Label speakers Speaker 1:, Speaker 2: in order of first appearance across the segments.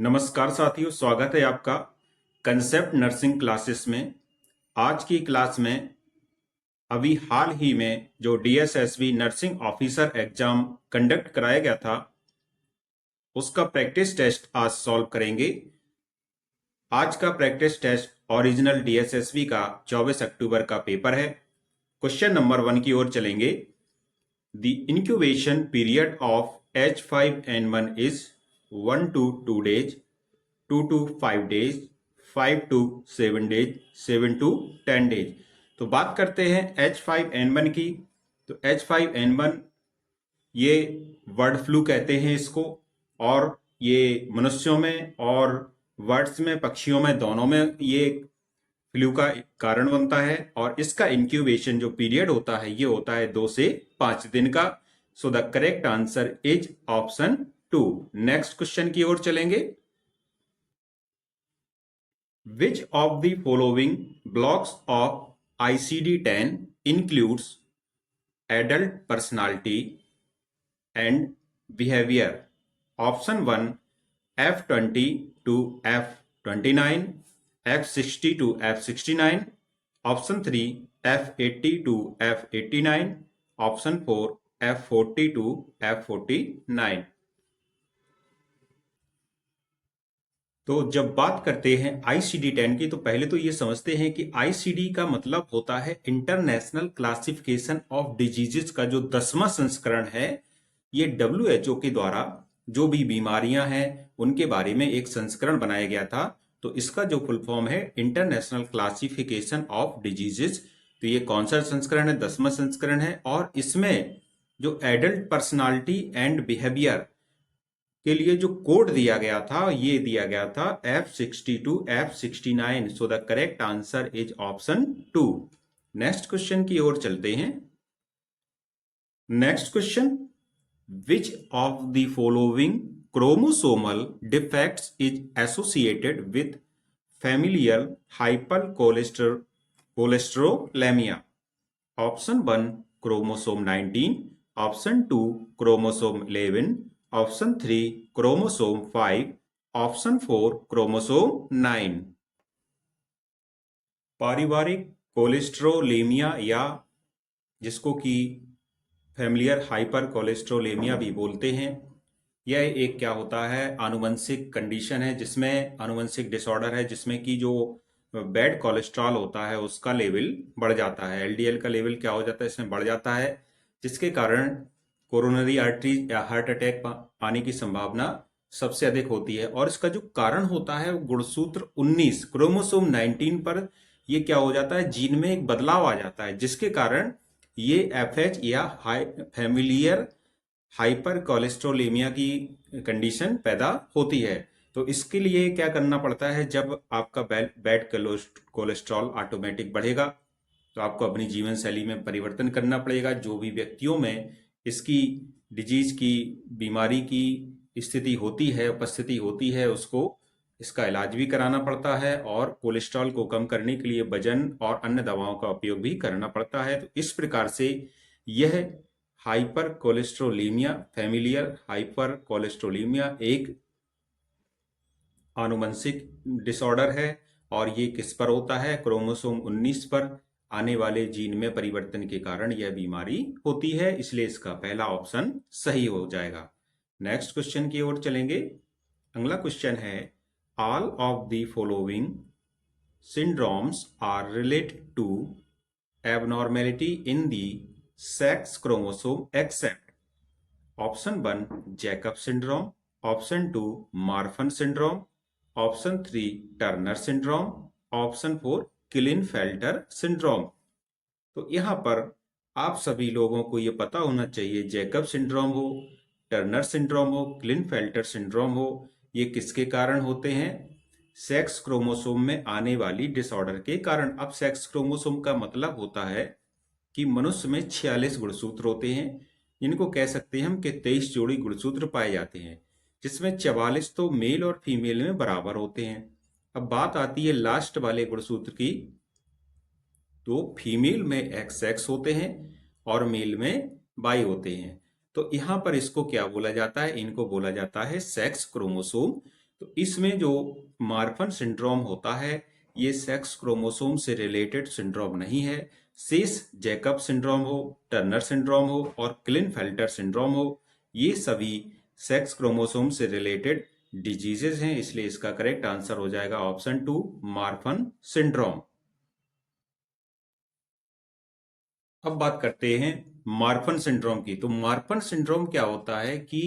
Speaker 1: नमस्कार साथियों, स्वागत है आपका कंसेप्ट नर्सिंग क्लासेस में। आज की क्लास में अभी हाल ही में जो DSSB nursing officer exam conduct कराया गया था उसका प्रैक्टिस टेस्ट आज सॉल्व करेंगे। आज का प्रैक्टिस टेस्ट ओरिजिनल डीएसएसबी का 24 अक्टूबर का पेपर है। क्वेश्चन नंबर 1 की ओर चलेंगे। The incubation period of H5N1 is 1 to 2 days, 2 to 5 days, 5 to 7 days, 7 to 10 days। तो बात करते हैं H5N1 की। तो H5N1 ये बर्ड फ्लू कहते हैं इसको, और ये मनुष्यों में और बर्ड्स में, पक्षियों में, दोनों में ये फ्लू का कारण बनता है। और इसका इंक्यूबेशन जो पीरियड होता है ये होता है 2 से 5 दिन का। सो the correct answer is option 2। Next question की ओर चलेंगे। Which of the following blocks of ICD-10 includes adult personality and behavior? Option 1 F20 to F29, F60 to F69, Option 3 F80 to F89, Option 4 F40 to F49। तो जब बात करते हैं ICD-10 की, तो पहले तो ये समझते हैं कि ICD का मतलब होता है इंटरनेशनल क्लासिफिकेशन ऑफ डिजीजेस का जो 10वां संस्करण है। ये WHO के द्वारा जो भी बीमारियां हैं उनके बारे में एक संस्करण बनाया गया था। तो इसका जो फुल फॉर्म है इंटरनेशनल क्लासिफिकेशन ऑफ डिजीजेस। तो ये कौन सा संस्करण है? 10वां संस्करण है। और इसमें जो एडल्ट पर्सनालिटी एंड बिहेवियर के लिए जो कोड दिया गया था ये दिया गया था F60 to F69। So the correct answer is option 2। Next question की ओर चलते हैं। Next question, which of the following chromosomal defects is associated with familial hypercholesterolemia? Option 1 chromosome 19, option 2 chromosome 11, option 3 chromosome 5, option 4 chromosome 9। पारिवारिक cholesterolaemia या जिसको कि familiar hyper cholesterolaemia भी बोलते हैं, यह एक क्या होता है, आनुवंशिक कंडीशन है, जिसमें आनुवंशिक डिसऑर्डर है जिसमें कि जो बैड कोलेस्ट्रॉल होता है उसका लेवल बढ़ जाता है। एलडीएल का लेवल क्या हो जाता है, इसमें बढ़ जाता है, जिसके कारण कोरोनरी आर्टरी या हार्ट अटैक आने की संभावना सबसे अधिक होती है। और इसका जो कारण होता है वो गुणसूत्र 19 क्रोमोसोम 19 पर ये क्या हो जाता है, जीन में एक बदलाव आ जाता है, जिसके कारण ये एफएच या फैमिलियर हाइपर कोलेस्ट्रोलेमिया की कंडीशन पैदा होती है। तो इसके लिए क्या करना पड़ता है, जब आपका बैड कोलेस्ट्रॉल ऑटोमेटिक बढ़ेगा तो आपको अपनी जीवन शैली में परिवर्तन करना पड़ेगा। जो भी व्यक्तियों में इसकी डिजीज की बीमारी की स्थिति होती है, उपस्थिति होती है, उसको इसका इलाज भी कराना पड़ता है और कोलेस्ट्रॉल को कम करने के लिए वजन और अन्य दवाओं का उपयोग भी करना पड़ता है। तो इस प्रकार से यह hyper cholesterolemia, familiar hyper cholesterolemia एक आनुवंशिक डिसऑर्डर है। और ये किस पर होता है? क्रोमोसोम 19 पर आने वाले जीन में परिवर्तन के कारण यह बीमारी होती है। इसलिए इसका पहला ऑप्शन सही हो जाएगा। नेक्स्ट क्वेश्चन की ओर चलेंगे। अगला क्वेश्चन है, all of the following syndromes are related to abnormality in the sex chromosome except? Option 1 Jacob syndrome, option 2 Marfan syndrome, option 3 Turner syndrome, option 4 Klinefelter syndrome. तो यहां पर आप सभी लोगों को यह पता होना चाहिए, जैकब सिंड्रोम हो, टर्नर सिंड्रोम हो, क्लिनफेल्टर सिंड्रोम हो, ये किसके कारण होते हैं? सेक्स क्रोमोसोम में आने वाली डिसऑर्डर के कारण। अब सेक्स क्रोमोसोम का मतलब होता है कि मनुष्य में 46 गुणसूत्र होते हैं, जिनको कह सकते हैं हम कि 23 जोड़ी गुणसूत्र पाए जाते हैं, जिसमें 44 तो मेल और फीमेल में बराबर होते हैं। अब बात आती है लास्ट वाले गुणसूत्र की, तो फीमेल में XX होते हैं और मेल में Y होते हैं। तो यहां पर इसको क्या बोला जाता है? इनको बोला जाता है सेक्स क्रोमोसोम। तो इसमें जो मार्फन सिंड्रोम होता है ये सेक्स क्रोमोसोम से रिलेटेड सिंड्रोम नहीं है। सेस जैकब सिंड्रोम हो, टर्नर सिंड्रोम हो और क्लिनफेल्टर सिंड्रोम हो, ये सभी सेक्स क्रोमोसोम से रिलेटेड डिजीजेज हैं, इसलिए इसका करेक्ट आंसर हो जाएगा ऑप्शन 2 मार्फन सिंड्रोम। अब बात करते हैं मार्फन सिंड्रोम की। तो मार्फन सिंड्रोम क्या होता है कि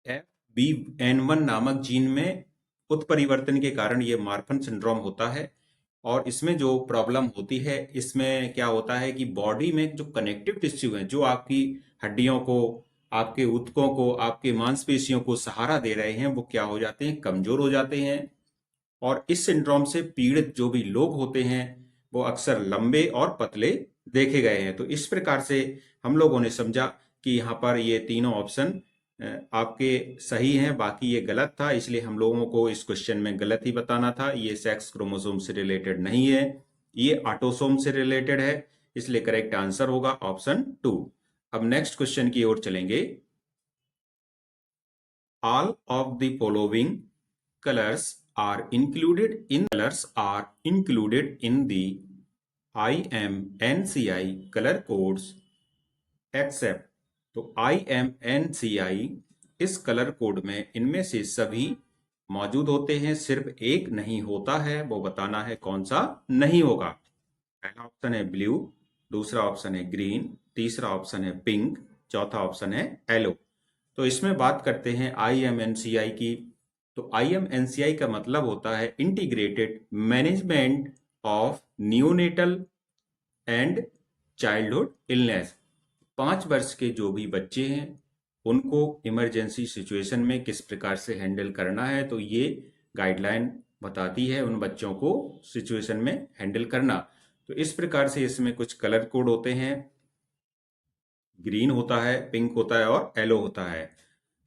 Speaker 1: FBN1 नामक जीन में उत्परिवर्तन के कारण ये मार्फन सिंड्रोम होता है। और इसमें जो प्रॉब्लम होती है, इसमें क्या होता है कि बॉडी में जो कनेक्टिव टिश्यू हैं, जो आपकी हड्डियों को, आपके ऊतकों को, आपके मांसपेशियों को सहारा दे रहे हैं, वो क्या हो जाते हैं, कमजोर हो जाते हैं। और इस सिंड्रोम से पीड़ित जो भी लोग होते हैं वो अक्सर लंबे और पतले देखे गए हैं। तो इस प्रकार से हम लोगों ने समझा कि यहाँ पर ये तीनों ऑप्शन आपके सही हैं, बाकी ये गलत था, इसलिए हम लोगों को इस क्वेश्चन में गलत ही बताना था। ये सेक्स क्रोमोसोम से रिलेटेड नहीं है, ये ऑटोसोम से रिलेटेड है, इसलिए करेक्ट आंसर होगा ऑप्शन 2। अब नेक्स्ट क्वेश्चन की ओर चलेंगे। All of the following colors are included in the IMNCI color codes except। तो IMNCI इस कलर कोड में इनमें से सभी मौजूद होते हैं, सिर्फ एक नहीं होता है, वो बताना है कौन सा नहीं होगा। पहला ऑप्शन है ब्लू, दूसरा ऑप्शन है ग्रीन, तीसरा ऑप्शन है पिंक, चौथा ऑप्शन है येलो। तो इसमें बात करते हैं IMNCI की। तो IMNCI का मतलब होता है integrated management of neonatal and childhood illness. 5 वर्ष के जो भी बच्चे हैं उनको इमरजेंसी सिचुएशन में किस प्रकार से हैंडल करना है, तो ये गाइडलाइन बताती है उन बच्चों को सिचुएशन में हैंडल करना। तो इस प्रकार से इसमें कुछ कलर कोड होते हैं, ग्रीन होता है, पिंक होता है और येलो होता है।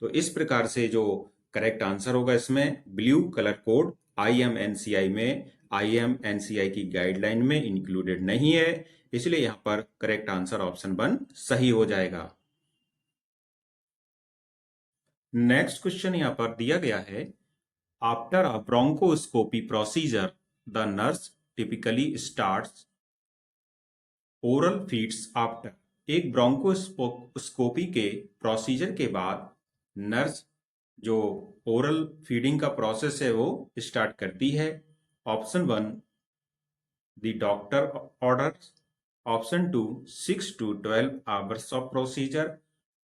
Speaker 1: तो इस प्रकार से जो करेक्ट आंसर होगा इसमें ब्लू कलर कोड IMNCI में, IMNCI की गाइडलाइन में इंक्लूडेड नहीं है, इसलिए यहां पर करेक्ट आंसर ऑप्शन 1 सही हो जाएगा। नेक्स्ट क्वेश्चन यहां पर दिया गया है, after a bronchoscopy procedure the nurse typically starts oral feeds after. एक ब्रोंकोस्कोपी के प्रोसीजर के बाद नर्स जो ओरल फीडिंग का प्रोसेस है वो स्टार्ट करती है। Option 1 the doctor orders, option 2 6 to 12 hours of procedure,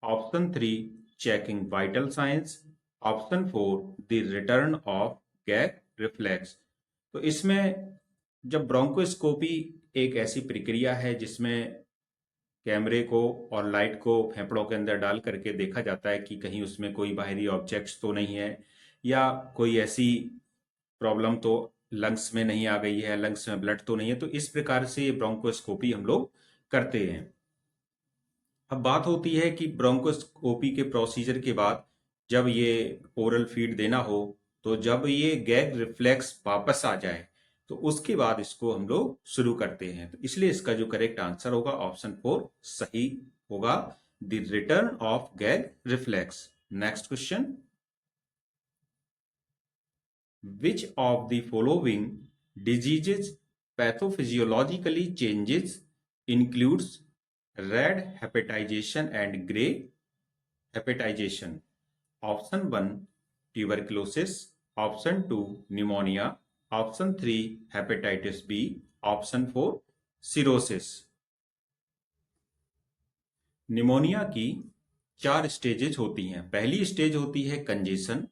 Speaker 1: option 3 checking vital science, option 4 the return of gag reflex. तो इसमें जब ब्रोंकोस्कोपी एक ऐसी प्रक्रिया है जिसमें कैमरे को और लाइट को फेफड़ों के अंदर डाल करके देखा जाता है कि कहीं उसमें कोई बाहरी ऑब्जेक्ट्स तो नहीं है, या कोई ऐसी प्रॉब्लम तो लंग्स में नहीं आ गई है, लंग्स में ब्लड तो नहीं है। तो इस प्रकार से ये ब्रोंकोस्कोपी हम लोग करते हैं। अब बात होती है कि ब्रोंकोस्कोपी के प्रोसीजर के बाद जब ये ओरल फीड देना हो, तो जब ये गैग रिफ्लेक्स वापस आ जाए तो उसके बाद इसको हम लोग शुरू करते हैं। तो इसलिए इसका जो करेक्ट आंसर होगा ऑप्शन 4 सही होगा, the return of gag reflex. Next question, which of the following diseases pathophysiologically changes includes red hepatization and gray hepatization? Option 1 tuberculosis, option 2 pneumonia, option 3 hepatitis B, option 4 cirrhosis। Pneumonia की 4 stages होती हैं। पहली stage होती है congestion,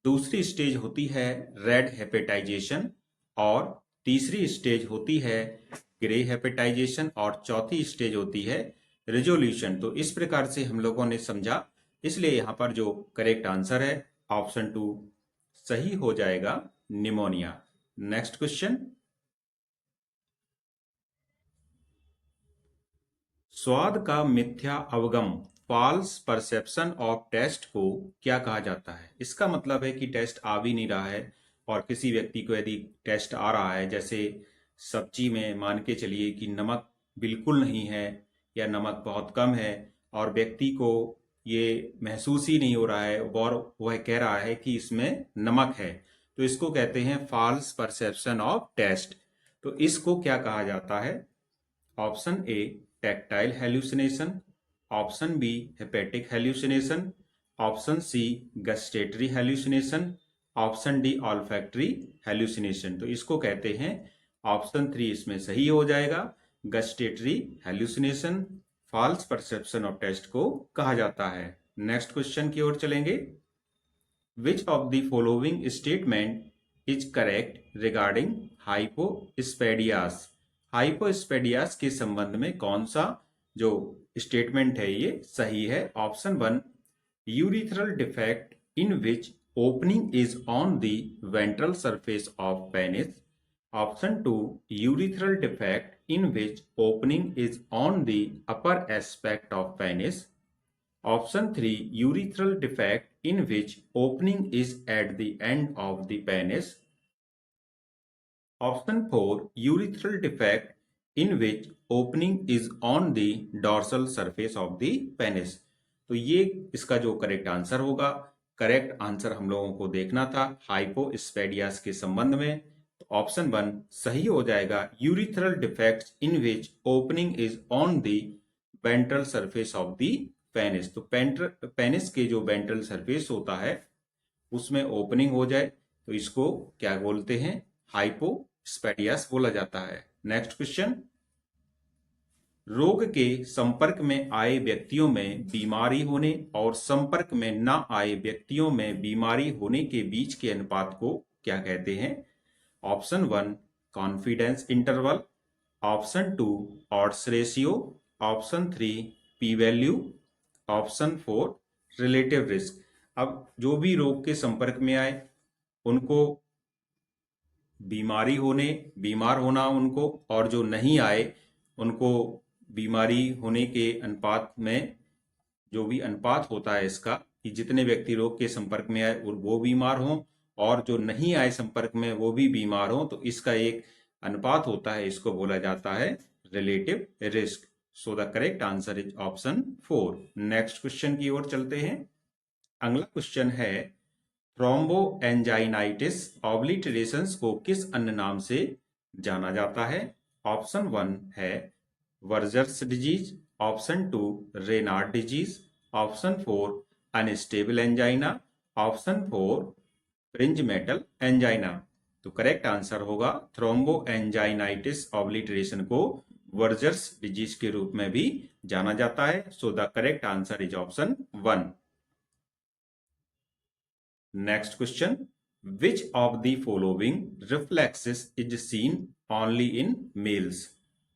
Speaker 1: दूसरी stage होती है red hepatization, और तीसरी स्टेज होती है ग्रे हेपेटाइजेशन, और चौथी स्टेज होती है रिजोल्यूशन। तो इस प्रकार से हम लोगों ने समझा, इसलिए यहां पर जो करेक्ट आंसर है ऑप्शन 2 सही हो जाएगा, निमोनिया। नेक्स्ट क्वेश्चन, स्वाद का मिथ्या अवगम फॉल्स परसेप्शन ऑफ टेस्ट को क्या कहा जाता है? इसका मतलब है कि टेस्ट आ भी नहीं रहा है, और किसी व्यक्ति को यदि टेस्ट आ रहा है, जैसे सब्जी में मान के चलिए कि नमक बिल्कुल नहीं है या नमक बहुत कम है, और व्यक्ति को ये महसूस ही नहीं हो रहा है और वह कह रहा है कि इसमें नमक है, तो इसको कहते हैं फॉल्स परसेप्शन ऑफ टेस्ट। तो इसको क्या कहा जाता है? Option A tactile hallucination, option B hepatic hallucination, option C gustatory hallucination, option D olfactory hallucination. तो इसको कहते हैं, ऑप्शन 3 इसमें सही हो जाएगा, gustatory hallucination false perception of taste को कहा जाता है। नेक्स्ट क्वेश्चन की ओर चलेंगे। Which of the following statement is correct regarding hypospadias? Hypospadias के संबंध में कौन सा जो स्टेटमेंट है ये सही है? Option 1 urethral defect in which opening is on the ventral surface of penis, option 2 urethral defect in which opening is on the upper aspect of penis, option 3 urethral defect in which opening is at the end of the penis, option 4 urethral defect in which opening is on the dorsal surface of the penis। तो ये इसका जो correct answer होगा, correct answer हम लोगों को देखना था हाइपोस्पेडियास के संबंध में, ऑप्शन 1 सही हो जाएगा, urethral defects in which opening is on the ventral surface of the penis. तो पेनिस के जो वेंट्रल सरफेस होता है उसमें ओपनिंग हो जाए तो इसको क्या बोलते हैं? हाइपोस्पेडियास बोला जाता है। नेक्स्ट क्वेश्चन, रोग के संपर्क में आए व्यक्तियों में बीमारी होने और संपर्क में न आए व्यक्तियों में बीमारी होने के बीच के अनुपात को क्या कहते हैं? Option 1 confidence interval, option 2 odds ratio, option 3 P value, option 4 relative risk. अब जो भी रोग के संपर्क में आए उनको बीमार होना उनको, और जो नहीं आए उनको बीमारी होने के अनुपात में जो भी अनुपात होता है इसका, कि जितने व्यक्ति रोग के संपर्क में आए वो बीमार हों और जो नहीं आए संपर्क में वो भी बीमार हों, तो इसका एक अनुपात होता है, इसको बोला जाता है relative risk. So the correct answer is option 4। Next question की ओर चलते हैं। अगला क्वेश्चन है, थ्रोम्बोएंजाइनाइटिस ऑब्लिटरेशंस को किस अन्य नाम से जाना जाता है? ऑप्शन 1 है Buerger's disease, option 2 Raynaud disease, option 4 unstable angina, option 4 Prinzmetal angina. तो करेक्ट आंसर होगा थ्रोम्बोएंजाइनाइटिस ऑब्लिटरेशन को वर्जर्स डिजीज के रूप में भी जाना जाता है। So the correct answer is option 1। Next question, which of the following reflexes is seen only in males?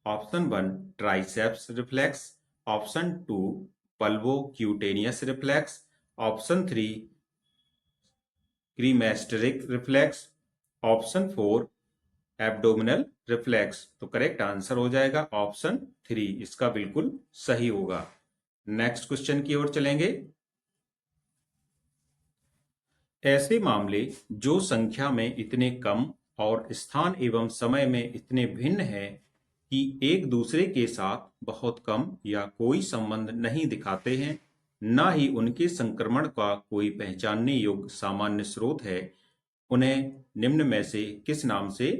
Speaker 1: Option 1 triceps reflex, option 2 palmocutaneous reflex, option 3 cremasteric reflex, option 4 abdominal reflex. तो correct answer हो जाएगा option 3, इसका बिल्कुल सही होगा। Next question की ओर चलेंगे। ऐसे मामले जो संख्या में इतने कम और स्थान एवं समय में इतने भिन्न हैं कि एक दूसरे के साथ बहुत कम या कोई संबंध नहीं दिखाते हैं, न ही उनके संक्रमण का कोई पहचानने योग्य सामान्य स्रोत है, उन्हें निम्न में से किस नाम से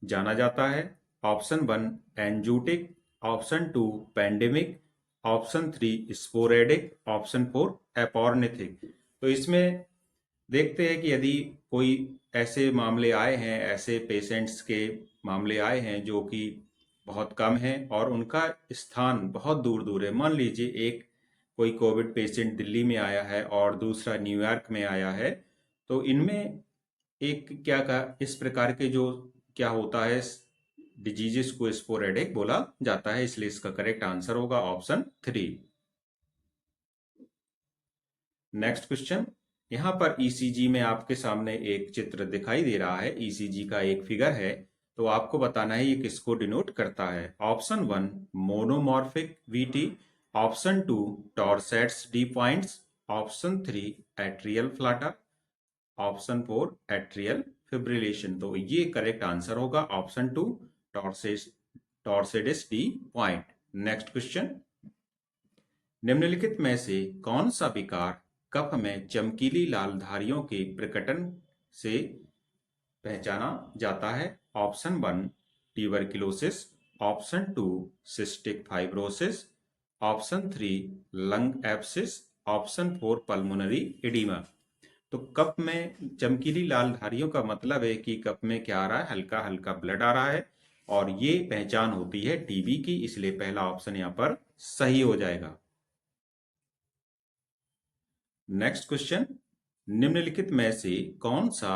Speaker 1: जाना जाता है? Option 1 enzootic, option 2 pandemic, option 3 sporadic, option 4 epornithic. तो इसमें देखते हैं कि यदि कोई ऐसे मामले आए हैं, ऐसे पेशेंट्स के मामले आए हैं जो कि बहुत कम हैं और उनका स्थान बहुत दूर दूर है। मान लीजिए एक कोई कोविड पेशेंट दिल्ली में आया है और दूसरा न्यूयॉर्क में आया है, तो इनमें एक इस प्रकार के जो क्या होता है डिजीजेस को स्पोरेडिक बोला जाता है, इसलिए इसका करेक्ट आंसर होगा ऑप्शन 3। नेक्स्ट क्वेश्चन, यहाँ पर ईसीजी में आपके सामने एक चित्र दिखाई दे रहा है, ईसीजी का एक फिगर है, तो आपको बताना है ये किसको डिनोट करता है। Option 1 monomorphic VT, option 2 torsades de pointes, option 3 atrial flutter, option 4 atrial fibrillation. तो ये करेक्ट आंसर होगा option 2 torsades de point. Next question, निम्नलिखित में से कौन सा विकार कफ में चमकीली लाल धारियों के प्रकटन से पहचाना जाता है? Option 1 tuberculosis, option 2 cystic fibrosis, option 3 lung abscess, option 4 pulmonary oedema. तो कफ में चमकीली लाल धारियों का मतलब है कि कफ में क्या आ रहा है, हल्का हल्का ब्लड आ रहा है और ये पहचान होती है टीबी की, इसलिए पहला ऑप्शन यहाँ पर सही हो जाएगा। नेक्स्ट क्वेश्चन, निम्नलिखित में से कौन सा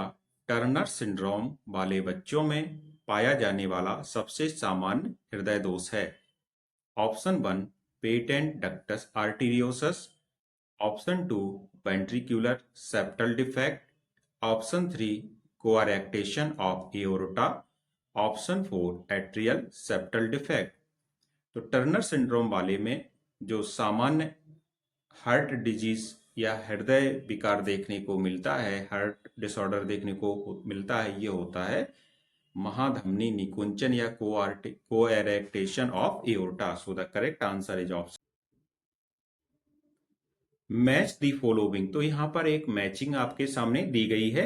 Speaker 1: टर्नर सिंड्रोम वाले बच्चों में पाया जाने वाला सबसे सामान्य हृदय दोष है? Option 1 patent ductus arteriosus, option 2 ventricular septal defect, option 3 coarctation of aorta, option 4 atrial septal defect. तो टर्नर सिंड्रोम वाले में जो सामान्य हार्ट डिजीज या हृदय विकार देखने को मिलता है, हार्ट डिसऑर्डर देखने को मिलता है, ये होता है महाधमनी निकुंचन या coarctation of aorta. So the correct answer is option match the following. तो यहां पर एक मैचिंग आपके सामने दी गई है।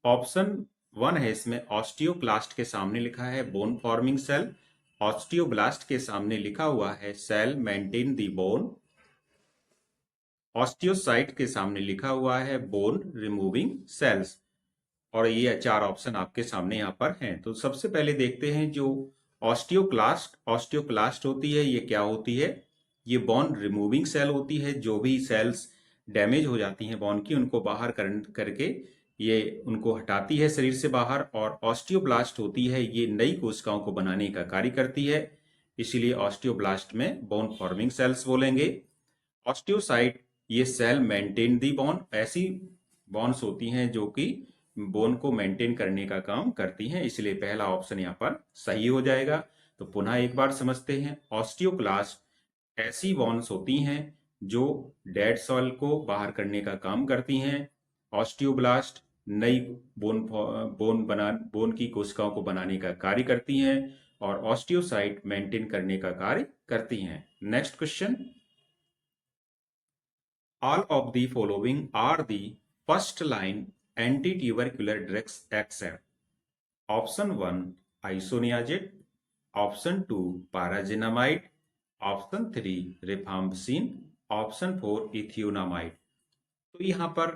Speaker 1: ऑप्शन 1 है, इसमें ऑस्टियोक्लास्ट के सामने लिखा है बोन फॉर्मिंग सेल, ऑस्टियोब्लास्ट के सामने लिखा हुआ है cell maintain the bone, osteocyte के सामने लिखा हुआ है बोन रिमूविंग सेल्स। और ये चार ऑप्शन आपके सामने यहाँ पर हैं। तो सबसे पहले देखते हैं जो ऑस्टियोक्लास्ट होती है, ये क्या होती है? ये बोन रिमूविंग सेल होती है। जो भी सेल्स डैमेज हो जाती हैं बोन की, उनको बाहर करके ये उनको हटाती है शरीर से बाहर। और ऑस्टियोब्लास्ट होती है, ये नई कोशिकाओं को बनाने का कार्य करती है, इसीलिए ऑस्टियोब्लास्ट में बोन फॉर्मिंग सेल्स बोलेंगे। ऑस्टियोसाइट, ये सेल मेंटेन दी बोन, ऐसी बॉन्स होती हैं जो कि बोन को मेंटेन करने का काम करती हैं, इसलिए पहला ऑप्शन यहाँ पर सही हो जाएगा। तो पुनः एक बार समझते हैं, ऑस्टियोक्लास्ट ऐसी बॉन्स होती हैं जो डेड सेल को बाहर करने का काम करती हैं। ऑस्टियोब्लास्ट नई बोन की कोशिकाओं को बनाने का कार्य करती हैं और ऑस्टियोसाइट मेंटेन करने का कार्य करती हैं। Next question, all of the following are the first line anti-tubercular drugs except option 1 isoniazid, option 2 pyrazinamide, option 3 rifampicin, option 4 ethionamide। तो यहाँ पर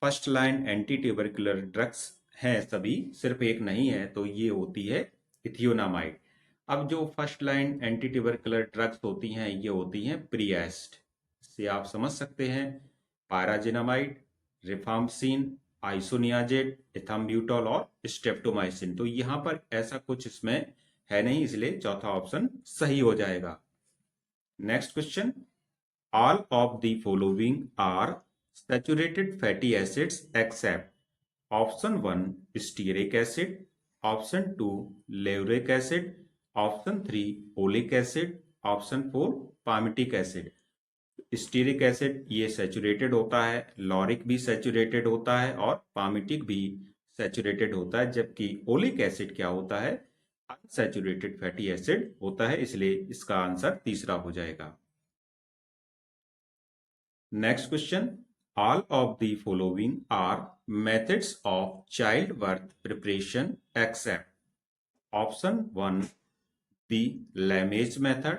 Speaker 1: first line anti tubercular drugs हैं सभी, सिर्फ एक नहीं है, तो ये होती है इथियोनामाइड। अब जो first line anti tubercular drugs होती हैं, ये होती हैं प्रिएस्ट, से आप समझ सकते हैं पायराजिनामाइड, रिफाम्पसिन, आइसोनियाजेड, इथाम्ब्यूटोल और स्ट्रेप्टोमाइसिन। तो यहाँ पर ऐसा कुछ इसमें है नहीं, इसलिए चौथा ऑप्शन सही हो जाएगा। Next question, all of the following are saturated fatty acids except option 1 stearic acid, option 2 lauric acid, option 3 oleic acid, option 4 palmitic acid। Stearic acid ये सैचुरेटेड होता है, लॉरिक भी सैचुरेटेड होता है और पामिटिक भी सैचुरेटेड होता है, जबकि ओलिक एसिड क्या होता है? अनसैचुरेटेड फैटी एसिड होता है, इसलिए इसका आंसर तीसरा हो जाएगा। Next question, all of the following are methods of childbirth preparation except option 1 the Lamage method,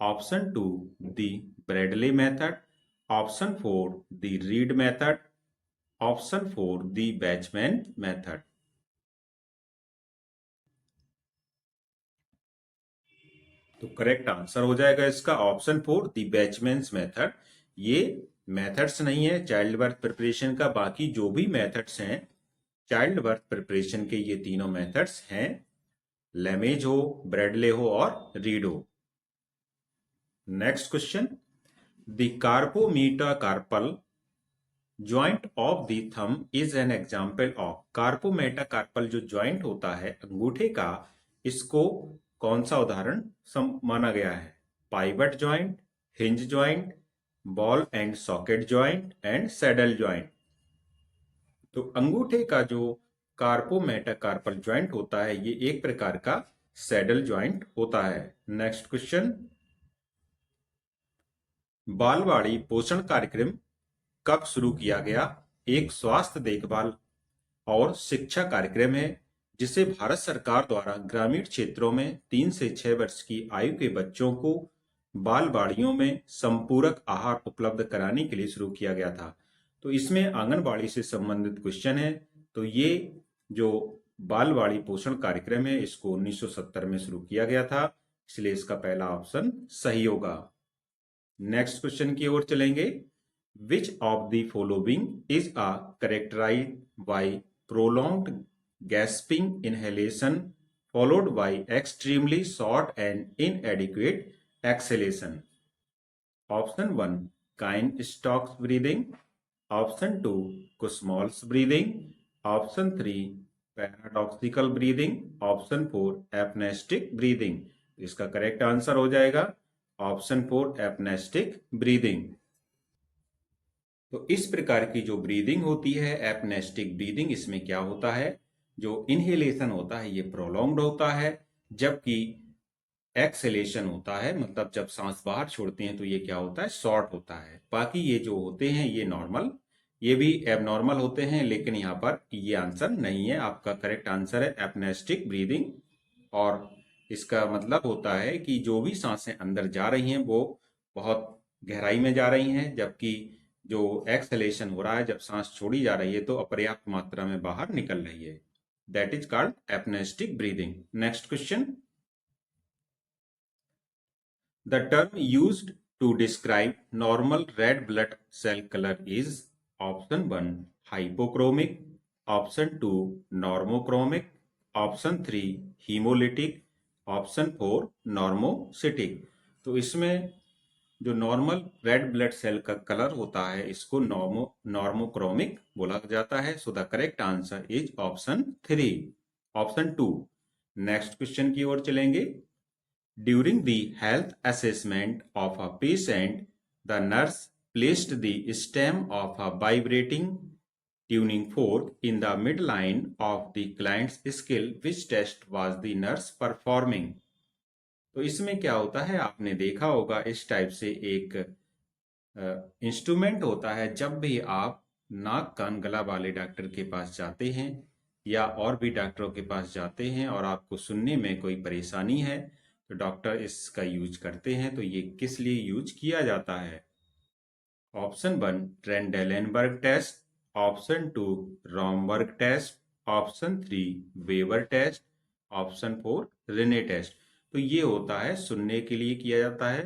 Speaker 1: option 2 the Bradley method, option 4 the Reed method, option 4 the Batchman method। तो correct answer हो जाएगा इसका option 4 दी बैचमैन्स method. ये methods नहीं है child birth preparation का, बाकी जो भी मेथड्स हैं चाइल्ड बर्थ प्रिपरेशन के, ये तीनों मेथड्स हैं, लेमेज हो, ब्रेडले हो और रीड हो। Next question, the carpometacarpal joint of the thumb is an example of. Carpometacarpal जो ज्वाइंट होता है अंगूठे का, इसको कौन सा उदाहरण माना गया है? Pivot joint, hinge joint, ball and socket joint and saddle joint. तो अंगूठे का जो कार्पोमेटाकार्पल ज्वाइंट होता है, ये एक प्रकार का सैडल ज्वाइंट होता है। नेक्स्ट क्वेश्चन, बालवाड़ी पोषण कार्यक्रम कब शुरू किया गया? एक स्वास्थ्य देखभाल और शिक्षा कार्यक्रम है जिसे भारत सरकार द्वारा ग्रामीण क्षेत्रों में 3 से 6 वर्ष की आयु के बच्चों को बालवाड़ियों में संपूरक आहार उपलब्ध कराने के लिए शुरू किया गया था। तो इसमें आंगनबाड़ी से संबंधित क्वेश्चन है। तो ये जो बालवाड़ी पोषण कार्यक्रम है इसको 1970 में शुरू किया गया था, इसलिए इसका पहला ऑप्शन सही होगा। नेक्स्ट क्वेश्चन की ओर चलेंगे। Which of the following is a characterized by prolonged gasping inhalation followed by extremely short and inadequate exhalation? Option 1 Kine-Stokes breathing, Option 2 Kussmaul's breathing, Option 3 paradoxical breathing, Option 4 apneistic breathing। इसका correct answer हो जाएगा option 4 एपनेस्टिक breathing. तो इस प्रकार की जो breathing होती है एपनेस्टिक ब्रीदिंग, इसमें क्या होता है, जो इनहेलेशन होता है ये प्रोलॉन्ग्ड होता है, जबकि एक्सहेलेशन होता है मतलब जब सांस बाहर छोड़ते हैं तो ये क्या होता है, शॉर्ट होता है। बाकी ये जो होते हैं ये नॉर्मल, ये भी एबनॉर्मल होते हैं, लेकिन यहाँ पर ये आंसर नहीं है। आपका करेक्ट आंसर है एपनेस्टिक ब्रीदिंग। और इसका मतलब होता है कि जो भी सांसें अंदर जा रही हैं वो बहुत गहराई में जा रही हैं, जबकि जो एक्सहेलेशन हो रहा है, जब सांस छोड़ी जा रही है तो अपर्याप्त मात्रा में बाहर निकल रही है। That is called apneustic breathing. Next question. The term used to describe normal red blood cell colour is option 1 hypochromic, option 2 normochromic, option 3 haemolytic, option 4 normocytic. तो इसमें जो नॉर्मल रेड ब्लड सेल का कलर होता है इसको normochromic बोला जाता है। So the correct answer is option 3, option 2। Next question की ओर चलेंगे। During the health assessment of a patient the nurse placed the stem of a vibrating tuning fork in the midline of the client's skill. Which test was the nurse performing? तो इसमें क्या होता है, आपने देखा होगा इस टाइप से एक इंस्ट्रूमेंट होता है। जब भी आप नाक कान गला वाले डॉक्टर के पास जाते हैं या और भी डॉक्टरों के पास जाते हैं और आपको सुनने में कोई परेशानी है तो डॉक्टर इसका यूज करते हैं। तो ये किस लिए यूज किया जाता है? Option 1 Trendelenburg test, option 2 Romberg test, option 3 Weber test, option 4 Rinne test. तो ये होता है सुनने के लिए किया जाता है,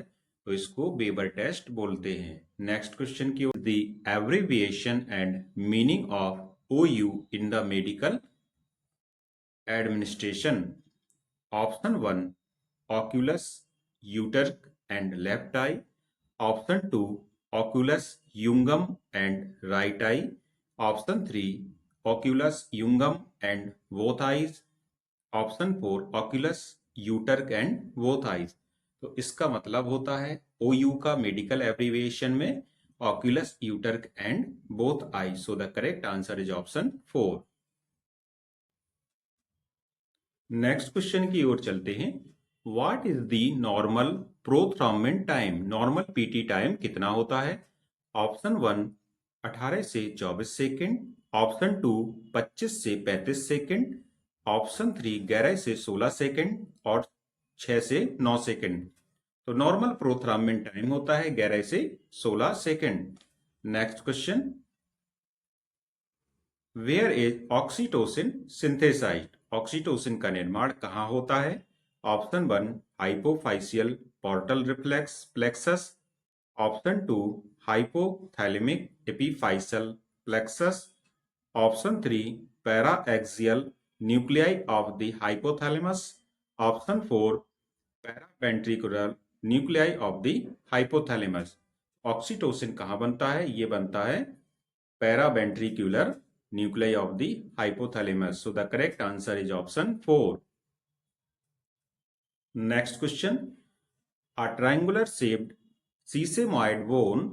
Speaker 1: तो इसको वेबर टेस्ट बोलते हैं। नेक्स्ट क्वेश्चन की the abbreviation and meaning of OU in the medical administration. Option 1 oculus uterque and left eye, option 2 oculus jungum and right eye, option 3 oculus jungum and both eyes, option 4 oculus uterc and both eyes। तो इसका मतलब होता है OU का medical abbreviation में oculus uterc and both eyes। So the correct answer is option 4। Next question की ओर चलते हैं। What is the normal prothrombin time? Normal PT time कितना होता है? ऑप्शन 1 18 से 24 सेकंड, ऑप्शन 2 25 से 35 सेकंड, ऑप्शन 3 11 से 16 सेकंड और 6 से 9 सेकंड। तो नॉर्मल प्रोथ्रोम्बिन टाइम होता है 11 से 16 second. Next question. Where is oxytocin synthesized? Oxytocin का निर्माण कहाँ होता है? Option 1 hypophyseal portal reflex plexus, option 2 hypothalamic epiphyseal plexus, option 3 para axial nuclei of the hypothalamus, option 4 paraventricular nuclei of the hypothalamus. Oxytocin कहाँ बनता है? ये बनता है paraventricular nuclei of the hypothalamus. So the correct answer is option 4. Next question. A triangular shaped sesamoid bone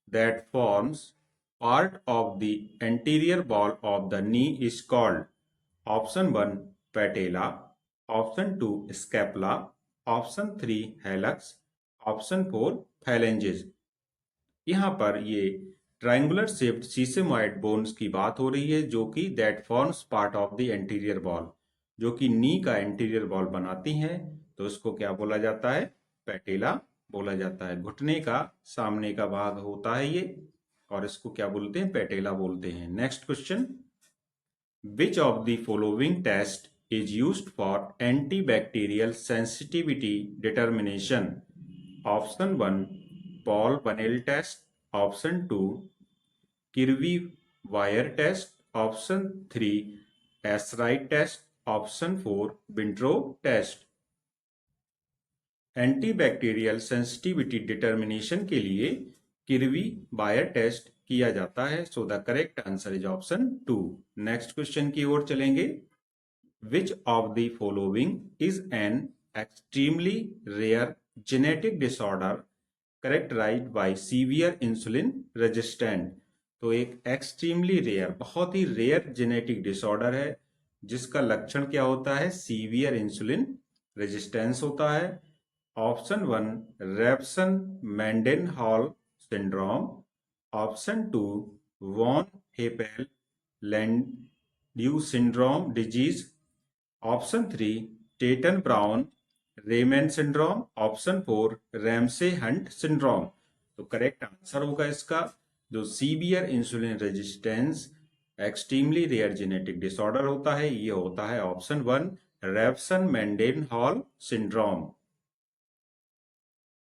Speaker 1: that forms part of the anterior wall of the knee is called option 1 patella, option 2 scapula, option 3 hallux, option 4 phalanges। यहाँ पर ये triangular shaped सीसेमॉइड bones की बात हो रही है, जो कि that forms part of the anterior wall, जो कि नी का एंटीरियर वॉल बनाती हैं। तो इसको क्या बोला जाता है? पैटेला बोला जाता है। घुटने का सामने का भाग होता है ये, और इसको क्या बोलते हैं? पैटेला बोलते हैं। Next question, which of the following test is used for antibacterial sensitivity determination? Option 1, Paul Bunel test. Option 2, Kirby wire test. Option 3, Esrite test. Option 4, Winthrop test. Antibacterial sensitivity determination के लिए किर्वी wire test किया जाता है। So the correct answer is option 2। Next question की ओर चलेंगे। Which of the following is an extremely rare genetic disorder characterized by severe insulin resistance? तो एक एक्सट्रीमली रेयर, बहुत ही रेयर जेनेटिक डिसऑर्डर है जिसका लक्षण क्या होता है? सीवियर इंसुलिन रेजिस्टेंस होता है। Option 1, Rabson Mendenhall syndrome. Option 2, von Hippel Lindau syndrome disease. Option 3, Teton Brown Raymond syndrome. Option 4, Ramsay Hunt syndrome. तो करेक्ट आंसर होगा इसका, जो severe insulin resistance extremely rare genetic disorder होता है, ये होता है ऑप्शन 1, रेप्सन मेंडेनहॉल सिंड्रोम।